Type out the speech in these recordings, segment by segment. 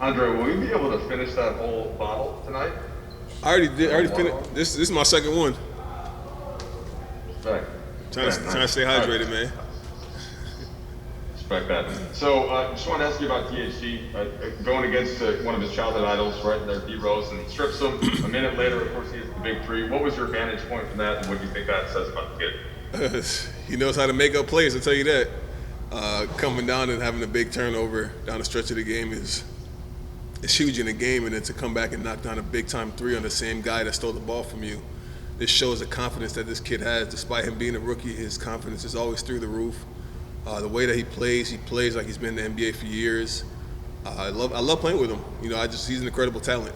Andre, will you be able to finish that whole bottle tonight? I already did. I Whole already water finished. bottle? This is my second one. Respect. Trying Okay, to trying to nice. stay All right. hydrated, man. Respect that. So, just want to ask you about THG going against one of his childhood idols, right there, D Rose, and he strips him. A minute later, of course, he hits the big three. What was your vantage point from that, and what do you think that says about the kid? He knows how to make up plays. I'll tell you that. Coming down and having a big turnover down the stretch of the game is huge in the game, and then to come back and knock down a big time three on the same guy that stole the ball from you. This shows the confidence that this kid has. Despite him being a rookie, his confidence is always through the roof. The way that he plays like he's been in the NBA for years. I love playing with him. He's an incredible talent.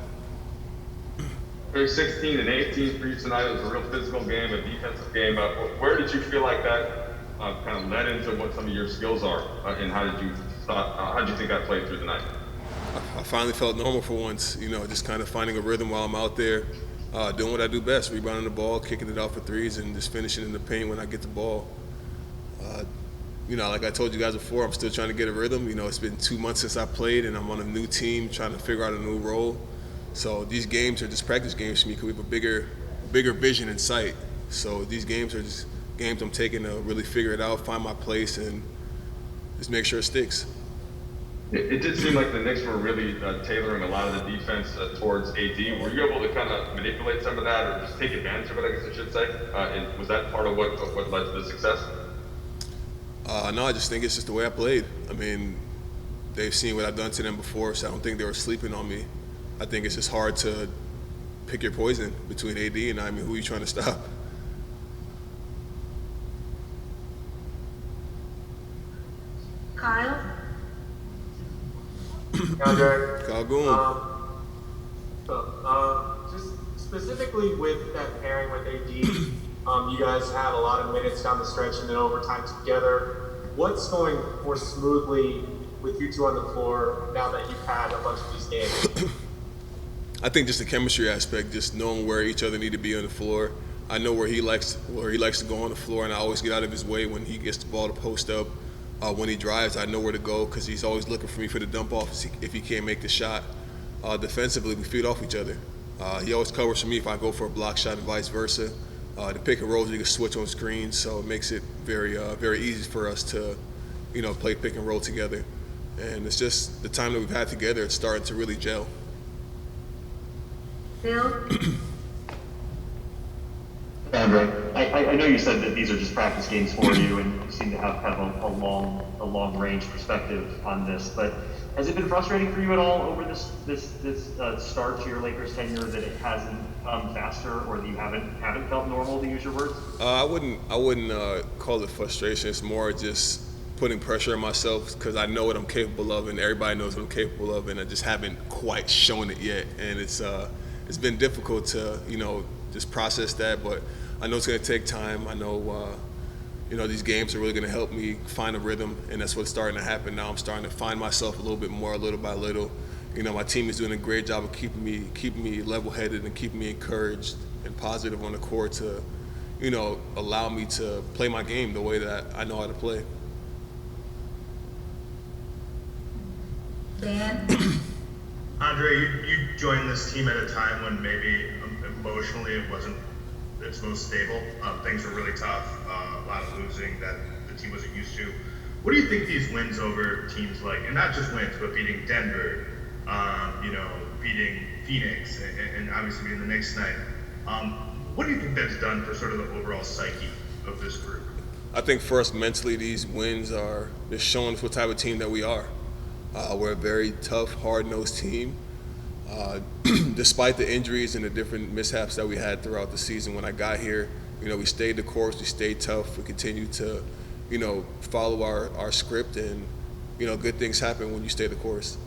There's 16 and 18 for you tonight. It was a real physical game, a defensive game. Where did you feel like that kind of led into what some of your skills are, and how did you think that played through the night? I finally felt normal for once. Just kind of finding a rhythm while I'm out there, doing what I do best: rebounding the ball, kicking it out for threes, and just finishing in the paint when I get the ball. Like I told you guys before, I'm still trying to get a rhythm. It's been 2 months since I played, and I'm on a new team trying to figure out a new role. So these games are just practice games for me because we have a bigger vision in sight. So these games are just games I'm taking to really figure it out, find my place, and just make sure it sticks. It did seem like the Knicks were really tailoring a lot of the defense towards AD. Were you able to kind of manipulate some of that, or just take advantage of it, I guess I should say? And was that part of what led to the success? No, I just think it's just the way I played. I mean, they've seen what I've done to them before, so I don't think they were sleeping on me. I think it's just hard to pick your poison between AD and I mean, who are you trying to stop? Kyle? Andre, Kyle Goon. just specifically with that pairing with AD, you guys had a lot of minutes down the stretch and then overtime together. What's going more smoothly with you two on the floor now that you've had a bunch of these games? I think just the chemistry aspect, just knowing where each other need to be on the floor. I know where he likes to go on the floor, and I always get out of his way when he gets the ball to post up. When he drives, I know where to go because he's always looking for me for the dump off if he can't make the shot. Defensively, we feed off each other. He always covers for me if I go for a block shot and vice versa. The pick and rolls, you can switch on screens, so it makes it very easy for us to, play pick and roll together. And it's just the time that we've had together, it's starting to really gel. Bill? Andre, I know you said that these are just practice games for you, and you seem to have kind of a long range perspective on this. But has it been frustrating for you at all over this start to your Lakers tenure that it hasn't come faster, or that you haven't felt normal, to use your words? I wouldn't call it frustration. It's more just putting pressure on myself because I know what I'm capable of, and everybody knows what I'm capable of, and I just haven't quite shown it yet. And it's been difficult to just process that, but I know it's going to take time. I know these games are really going to help me find a rhythm, and that's what's starting to happen now. I'm starting to find myself a little bit more, little by little. My team is doing a great job of keeping me level-headed and keeping me encouraged and positive on the court to, allow me to play my game the way that I know how to play. Dan? Andre, you joined this team at a time when maybe emotionally it wasn't its most stable. Things were really tough, a lot of losing that the team wasn't used to. What do you think these wins over teams like, and not just wins, but beating Denver, beating Phoenix, and obviously beating the Knicks tonight, what do you think that's done for sort of the overall psyche of this group? I think first, mentally, these wins are just showing us what type of team that we are. We're a very tough, hard-nosed team. Despite the injuries and the different mishaps that we had throughout the season, when I got here, we stayed the course, we stayed tough, we continued to, follow our script, and, good things happen when you stay the course.